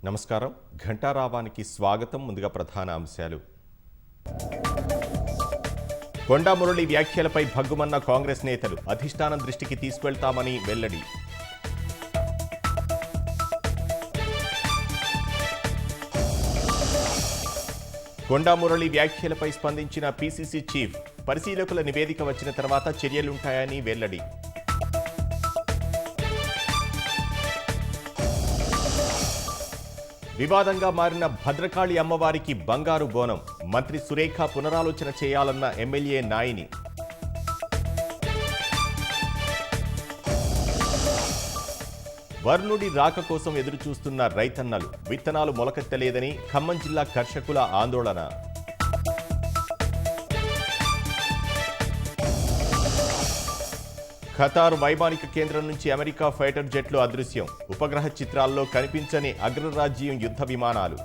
నమస్కారం. ఘంటారావానికి స్వాగతం. ముందుగా ప్రధాన అంశాలు. కొండా మురళి వ్యాఖ్యలపై భగ్గుమన్న కాంగ్రెస్ నేతలు అధిష్టానం దృష్టికి తీసుకెళ్తామని వెల్లడి. కొండా మురళి వ్యాఖ్యలపై స్పందించిన పీసీసీ చీఫ్ పరిశీలకుల నివేదిక వచ్చిన తర్వాత చర్యలుంటాయని వెల్లడి. వివాదంగా మారిన భద్రకాళి అమ్మవారికి బంగారు బోనం. మంత్రి సురేఖ పునరాలోచన చేయాలన్న ఎమ్మెల్యే నాయిని. వర్ణుడి రాక కోసం ఎదురుచూస్తున్న రైతన్నలు. విత్తనాలు మొలకెత్తలేదని ఖమ్మం జిల్లా కర్షకుల ఆందోళన. ఖతార్ వైమానిక కేంద్రం నుంచి అమెరికా ఫైటర్ జెట్లు అదృశ్యం. ఉపగ్రహ చిత్రాల్లో కనిపించని అగ్రరాజ్యం యుద్ధ విమానాలు.